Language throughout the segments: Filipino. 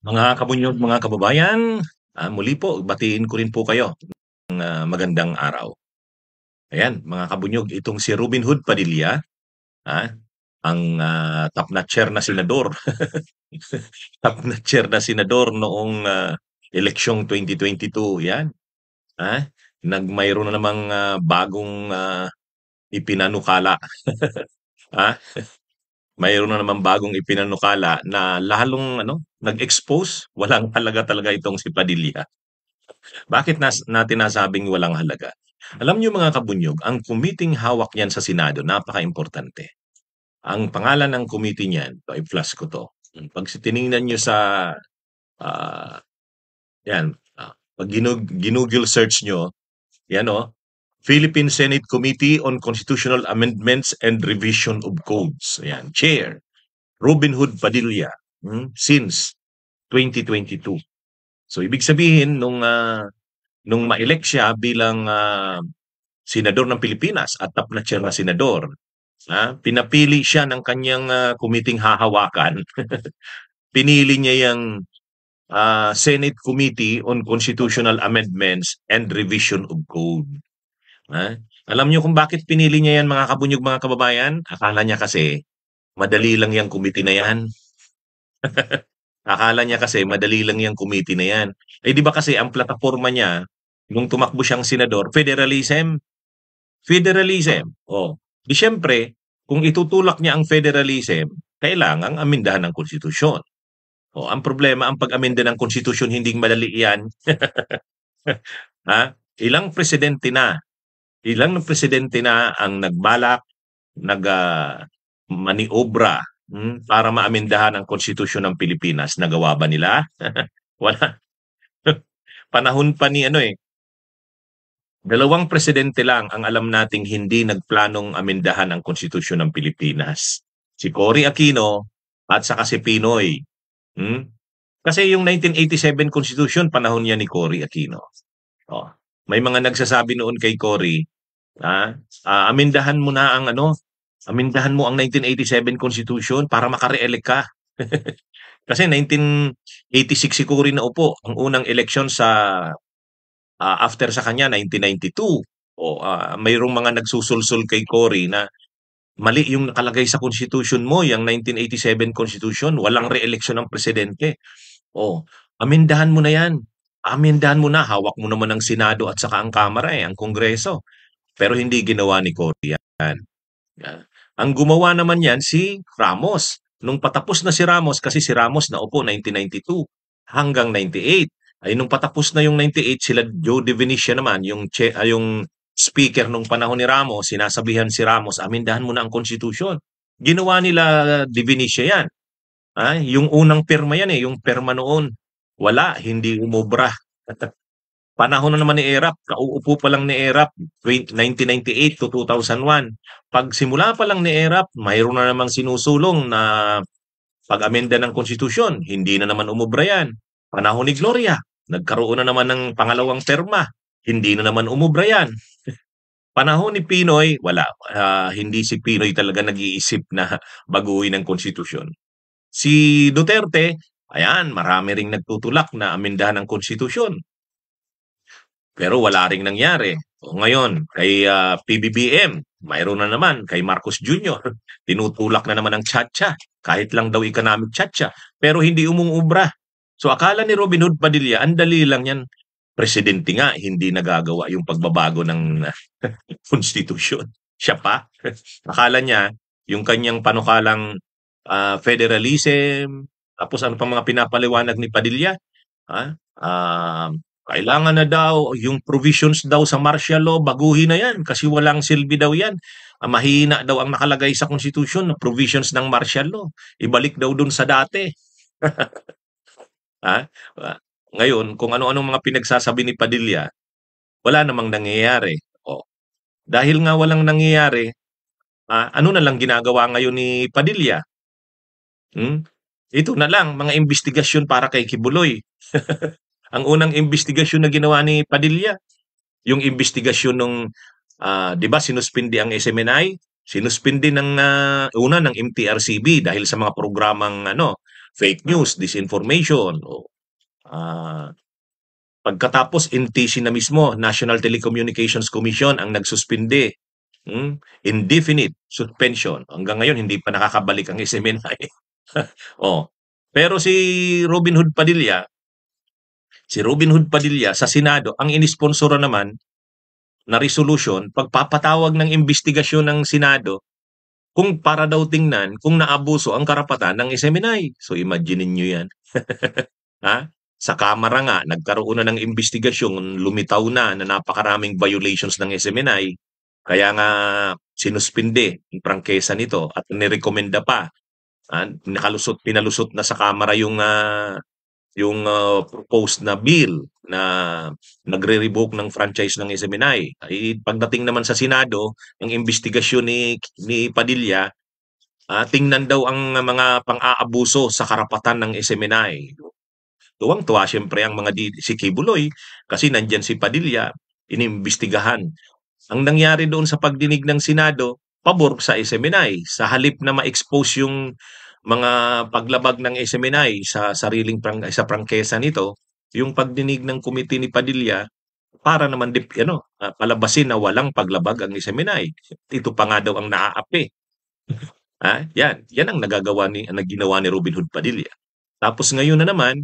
Mga kabunyog, mga kababayan, muli po batiin ko rin po kayo ng magandang araw. Ayan, mga kabunyog, itong si Robin Hood Padilla, ah, ang top-notcher na senador, top-notcher na senador noong eleksyong 2022, yan. Ah, mayroon na namang bagong ipinanukala. ah, Mayroon na namang bagong ipinanukala na lalong nag-expose, walang halaga talaga itong si Padilla. Bakit natin nasabing walang halaga? Alam niyo mga kabunyog, ang committee hawak niyan sa Senado napakaimportante. Ang pangalan ng committee niyan, i-flash ko 'to. Pag tiningnan niyo sa, ah, 'yan, 'pag ginugol search niyo, 'yan Philippine Senate Committee on Constitutional Amendments and Revision of Codes. Ayan, Chair, Robin Hood Padilla, since 2022. So ibig sabihin nung ma-elect siya bilang senador ng Pilipinas at top-notcher na senador, pinapili siya ng kanyang kumiting hahawakan. Pinili niya yung Senate Committee on Constitutional Amendments and Revision of Code. Alam niyo kung bakit pinili niya yan mga kabunyog, mga kababayan? Akala niya kasi madali lang yung committee na yan. Akala niya kasi madali lang yung committee na yan. Eh di ba kasi ang plataforma niya nung tumakbo siyang senador, federalism. Federalism. Oh, di siyempre, kung itutulak niya ang federalism, kailangang amindahan ng konstitusyon. Oh, ang problema, ang pag-amenda ng konstitusyon, hindi madali yan. Ilang presidente na, ilang presidente na ang nagbalak, maniobra para maamindahan ang konstitusyon ng Pilipinas. Nagawa ba nila? Wala. Panahon pa ni dalawang presidente lang ang alam nating hindi nagplanong amendahan ang konstitusyon ng Pilipinas. Si Cory Aquino at saka si Pinoy. Kasi yung 1987 Constitution, panahon niya ni Cory Aquino. Oh, may mga nagsasabi noon kay Cory, amendahan mo na ang amindahan mo ang 1987 Constitution para makareelect ka. Kasi 1986 si Cory na upo, ang unang eleksyon sa after sa kanya 1992. Mayroong mga nagsusulsul kay Cory na mali yung nakalagay sa Constitution mo, yung 1987 Constitution, walang re-election ng presidente. Amendahan mo na yan. Amendahan mo na, hawak mo naman ang Senado at saka ang Kamara, ang Kongreso. Pero hindi ginawa ni Cory yan. Ang gumawa naman yan si Ramos. Nung patapos na si Ramos, kasi si Ramos na upo 1992 hanggang 98. Ay nung patapos na yung 98, sila Joe De Venecia naman, yung speaker nung panahon ni Ramos, sinasabihan si Ramos, amindahan mo na ang konstitusyon. Ginawa nila De Venecia yan. Yung unang pirma yan yung pirma noon. Wala, hindi umobra. Panahon na naman ni ERAP, kauupo pa lang ni ERAP, 1998 to 2001. Pag simula pa lang ni ERAP, mayroon na namang sinusulong na pag-amenda ng konstitusyon, hindi na naman umubra yan. Panahon ni Gloria, nagkaroon na naman ng pangalawang terma, hindi na naman umubra yan. Panahon ni Pinoy, wala. Hindi si Pinoy talaga nag-iisip na baguhin ang konstitusyon. Si Duterte, ayan, marami ring nagtutulak na amendahan ang konstitusyon. Pero wala ring nangyari. Ngayon, kay PBBM, mayroon na naman. Kay Marcos Jr., tinutulak na naman ang tsa-tsa. Kahit lang daw economic tsa-tsa. Pero hindi umubra. So akala ni Robin Hood Padilla, ang dali lang yan. Presidente nga, hindi nagagawa yung pagbabago ng konstitusyon. Siya pa. Akala niya, yung kanyang panukalang federalism, tapos ano pa mga pinapaliwanag ni Padilla, kailangan na daw, yung provisions daw sa martial law, baguhin na yan kasi walang silbi daw yan. Mahina daw ang nakalagay sa konstitusyon na provisions ng martial law. Ibalik daw dun sa dati. Ngayon, kung ano-anong mga pinagsasabi ni Padilla, wala namang nangyayari. Dahil nga walang nangyayari, ano na lang ginagawa ngayon ni Padilla? Ito na lang, mga investigasyon para kay Kibuloy. Ang unang investigasyon na ginawa ni Padilla, yung investigasyon nung, 'di ba sinuspindi ang SMNI, sinuspindi ng una ng MTRCB dahil sa mga programang fake news, disinformation, o ah, pagkatapos NTC na mismo, National Telecommunications Commission ang nagsuspinde, indefinite suspension. Hanggang ngayon hindi pa nakakabalik ang SMNI. Oh, pero si Robin Hood Padilla sa Senado ang inisponsora naman na resolution, pagpapatawag ng imbestigasyon ng Senado kung para daw tingnan kung naabuso ang karapatan ng SMNI. So imagine niyo 'yan. Ha? Sa Kamara nga nagkaroon na ng imbestigasyon, lumitaw na napakaraming violations ng SMNI. Kaya nga sinuspinde ang prangkesa nito at nirekomenda pa, pinalusot na sa Kamara yung proposed na bill na nagre-revoke ng franchise ng SMNI. Ay pagdating naman sa Senado, ang imbestigasyon ni Padilla, tingnan daw ang mga pang-aabuso sa karapatan ng SMNI. Tuwang-tuwa siyempre ang si Kibuloy kasi nandiyan si Padilla, inimbestigahan. Ang nangyari doon sa pagdinig ng Senado, pabor sa SMNI. Sa halip na ma-expose yung mga paglabag ng SMNI sa sa prangkesa nito, yung pagdinig ng komite ni Padilla para naman palabasin na walang paglabag ang SMNI. Ito pa nga daw ang naaapi. Yan ang ang ginawa ni Robin Hood Padilla. Tapos ngayon na naman,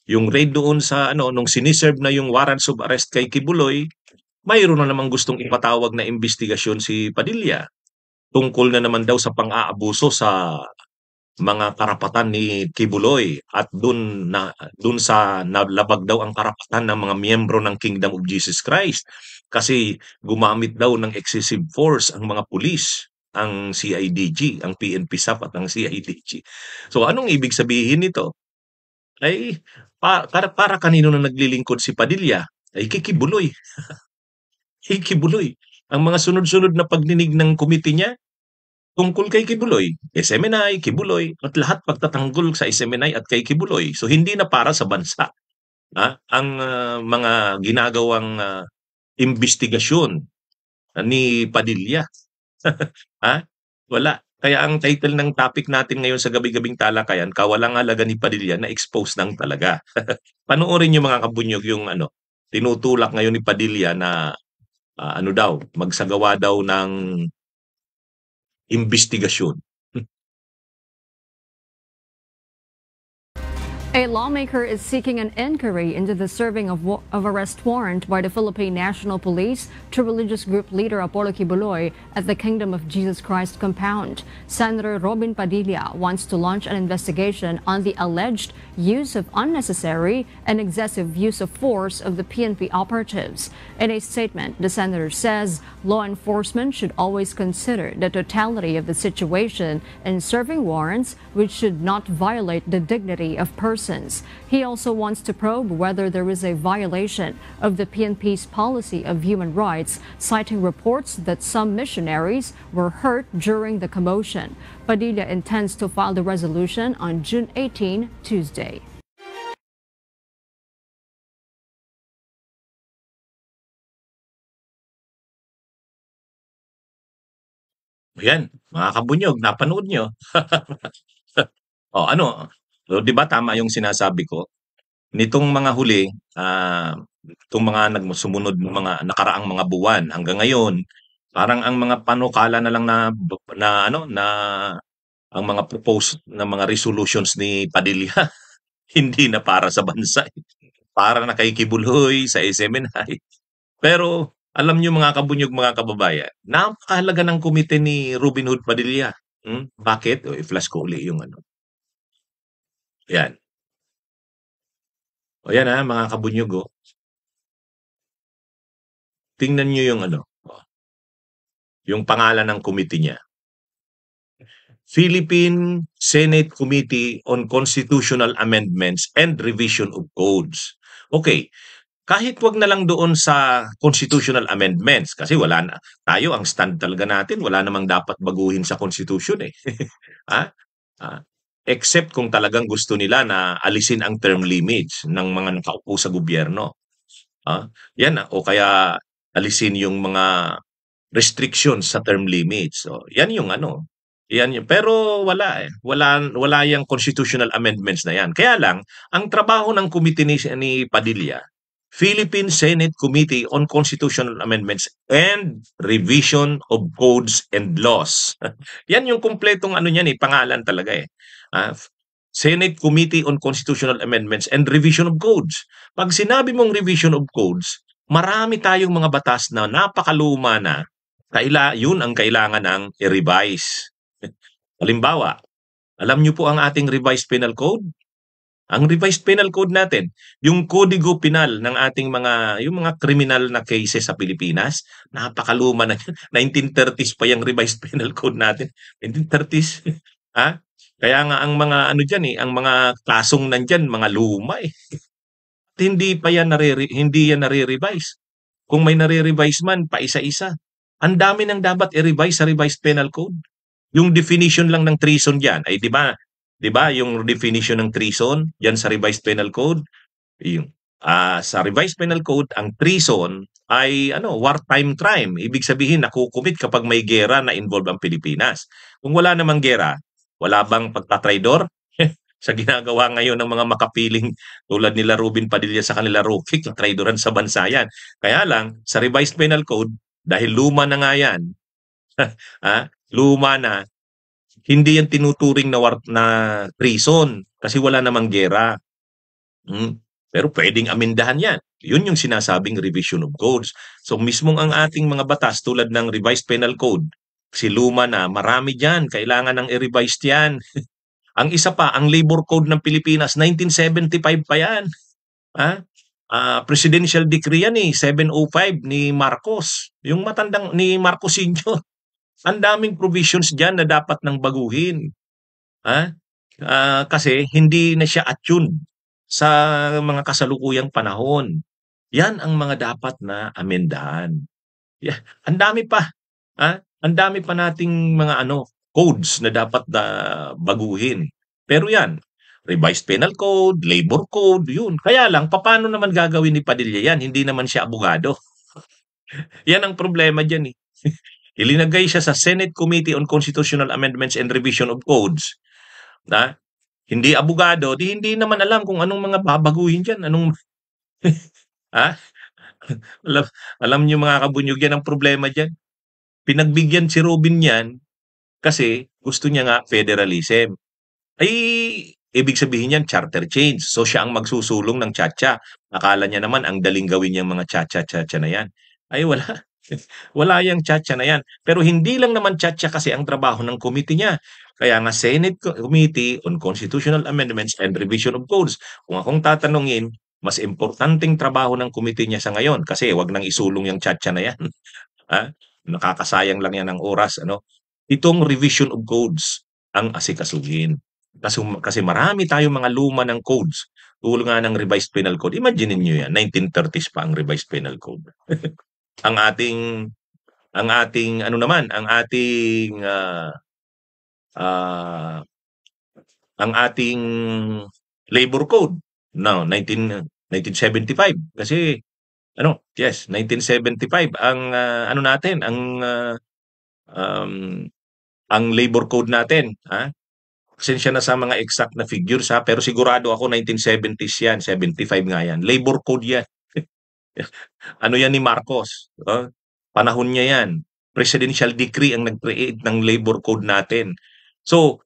yung raid doon sa nung siniserve na yung warrants of arrest kay Kibuloy, mayroon na namang gustong ipatawag na imbestigasyon si Padilla. Tungkol na naman daw sa pang-aabuso sa mga karapatan ni Kibuloy at dun sa nalabag daw ang karapatan ng mga miyembro ng Kingdom of Jesus Christ kasi gumamit daw ng excessive force ang mga pulis, ang CIDG, ang PNP SAP at ang CIDG. So anong ibig sabihin nito? Ay para kanino na naglilingkod si Padilla? Ay kay Kibuloy. Kay Kibuloy. Ang mga sunod-sunod na pagdinig ng komite niya tungkol kay Kibuloy, SMNI, Kibuloy, at lahat pagtatanggol sa SMNI at kay Kibuloy. So hindi na para sa bansa ang mga ginagawang imbestigasyon ni Padilla. Wala. Kaya ang title ng topic natin ngayon sa gabi-gabing talakayan, kawalang halaga ni Padilla na expose lang talaga. Panoorin niyo mga kabunyog yung tinutulak ngayon ni Padilla na magsagawa daw ng imbestigasyon. A lawmaker is seeking an inquiry into the serving of arrest warrant by the Philippine National Police to religious group leader Apollo Kibuloy at the Kingdom of Jesus Christ compound. Senator Robin Padilla wants to launch an investigation on the alleged use of unnecessary and excessive use of force of the PNP operatives. In a statement, the senator says law enforcement should always consider the totality of the situation in serving warrants, which should not violate the dignity of persons. He also wants to probe whether there is a violation of the PNP's policy of human rights, citing reports that some missionaries were hurt during the commotion. Padilla intends to file the resolution on June 18, Tuesday. Ayan, mga kabunyog, napanood nyo. So, di ba tama yung sinasabi ko? Nitong mga huli, itong mga sumunod ng mga nakaraang mga buwan hanggang ngayon, parang ang mga panukala na lang na ang mga proposed na mga resolutions ni Padilla hindi na para sa bansa. Para na kay Kibuloy, sa SMNI. Pero alam niyo mga kabunyog, mga kababayan, napakahalaga ng komite ni Robin Hood Padilla. Bakit? I-flash ko uli yung Yan. O yan mga kabunyog. Tingnan niyo yung yung pangalan ng komite niya. Philippine Senate Committee on Constitutional Amendments and Revision of Codes. Okay, kahit wag na lang doon sa constitutional amendments kasi wala na. Tayo ang stand talaga natin, wala namang dapat baguhin sa constitution eh. Except kung talagang gusto nila na alisin ang term limits ng mga nakaupo sa gobyerno. Yan o kaya alisin yung mga restrictions sa term limits. So, yan yung Yan yun. Pero wala eh. Wala yang constitutional amendments na yan. Kaya lang, ang trabaho ng committee ni Padilla, Philippine Senate Committee on Constitutional Amendments and Revision of Codes and Laws. Yan yung kumpletong ano niyan eh, pangalan talaga eh. Ah, Senate Committee on Constitutional Amendments and Revision of Codes. Pag sinabi mong revision of codes, marami tayong mga batas na napakaluma na, yun ang kailangan ng i-revise. Halimbawa, alam niyo po ang ating revised penal code? Ang revised penal code natin, yung kodigo penal ng ating yung mga criminal na cases sa Pilipinas, napakaluma na yan. 1930s pa yung revised penal code natin. 1930s. Ha? Kaya nga ang mga ano diyan eh, ang mga kasong nandiyan, mga luma eh. At hindi yan nare-revise. Kung may nare-revise man, pa isa-isa. Ang dami nang dapat i-revise sa revised penal code. Yung definition lang ng treason diyan ay 'di ba yung definition ng treason diyan sa revised penal code, yung sa revised penal code ang treason ay wartime crime. Ibig sabihin nakukumit kapag may giyera na involve ang Pilipinas. Kung wala namang giyera, wala bang pagtatraidor? Sa ginagawa ngayon ng mga makapiling tulad nila Robin Padilla sa kanila Rukik, traidoran sa bansa yan. Kaya lang, sa revised penal code, dahil luma na nga yan, luma na, hindi yan tinuturing na treason kasi wala namang giyera. Pero pwedeng amendahan yan. Yun yung sinasabing revision of codes. So mismong ang ating mga batas tulad ng revised penal code, si luma na, marami dyan, kailangan ng i-revise yan. Ang isa pa, ang labor code ng Pilipinas, 1975 pa yan. Presidential decree yan 705 ni Marcos. Yung matandang ni Marcos Sr. Ang daming provisions dyan na dapat nang baguhin. Kasi hindi na siya attune sa mga kasalukuyang panahon. Yan ang mga dapat na amendahan. Ang dami pa. Ang dami pa nating mga codes na dapat na baguhin. Pero yan, revised penal code, labor code, yun. Kaya lang, paano naman gagawin ni Padilla yan? Hindi naman siya abogado. Yan ang problema dyan eh. Ilinagay siya sa Senate Committee on Constitutional Amendments and Revision of Codes. Hindi abogado, hindi naman alam kung anong mga babaguhin dyan. Alam niyo mga kabunyog, yan ang problema dyan. Pinagbigyan si Robin yan kasi gusto niya nga federalism. Ay, ibig sabihin yan, charter change. So siya ang magsusulong ng tsa-tsa. Akala niya naman ang daling gawin niyang mga tsa-tsa na yan. Ay wala. Wala yang tsa-tsa na yan. Pero hindi lang naman tsa-tsa kasi ang trabaho ng committee niya. Kaya nga Senate Committee on Constitutional Amendments and Revision of Codes. Kung akong tatanungin, mas importanteng trabaho ng committee niya sa ngayon kasi wag nang isulong yung tsa-tsa na yan. Nakakasayang lang yan ng oras. Itong revision of codes ang asikasuhin. Kasi marami tayong mga luma ng codes. Tulad nga ng revised penal code. Imagine niyo yan, 1930s pa ang revised penal code. ang ating ang ating labor code no 1975 kasi 1975 ang natin ang labor code natin, pasensya na sa mga exact na figures pero sigurado ako 1970s yan, 75 nga yan. Labor code yan. Yan ni Marcos. Panahon niya yan. Presidential decree ang nag-create ng labor code natin. So,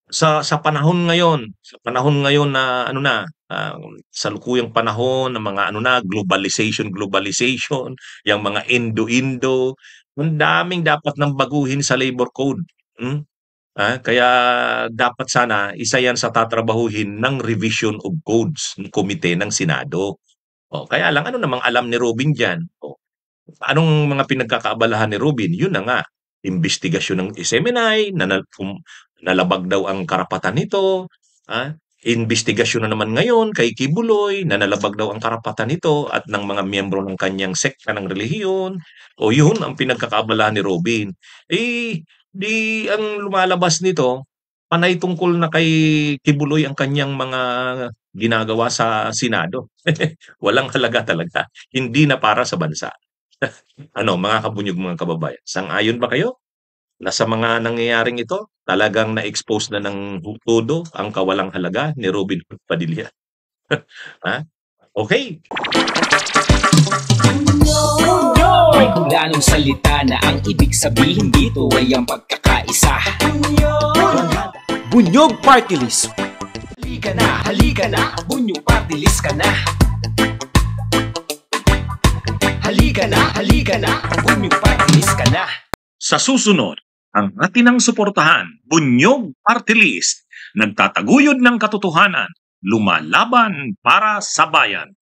sa panahon ngayon na sa lukuyang panahon ng mga globalization, yung mga Indo-Indo, ang daming dapat nang baguhin sa labor code. Kaya dapat sana isa yan sa tatrabahuhin ng revision of codes ng komite ng Senado. Kaya lang namang alam ni Robin diyan? Anong mga pinagkakaabalahan ni Robin? Yun na nga, investigasyon ng SMNI, nalabag daw ang karapatan nito. Investigasyon na naman ngayon kay Kibuloy, na nalabag daw ang karapatan nito at ng mga miyembro ng kanyang sekta ng relihiyon. Yun ang pinagkakaabalahan ni Robin. Di ang lumalabas nito, panay tungkol na kay Kibuloy ang kanyang mga ginagawa sa Senado. Walang halaga talaga. Hindi na para sa bansa. Mga kabunyog, mga kababayan. Sang-ayon ba kayo? na sa mga nangyayaring ito, talagang na-expose na ng todo ang kawalang halaga ni Robin Hood Padilla. Ha? Okay. May kulanong salita na ang ibig sabihin dito ay ang pagkakaisa. Bunyog Party List. Halika na, Bunyog Party List ka na. Halika na, Bunyog Party List ka na. Sa susunod, ang atinang suportahan, Bunyog Party List, nagtataguyod ng katotohanan, lumalaban para sa bayan.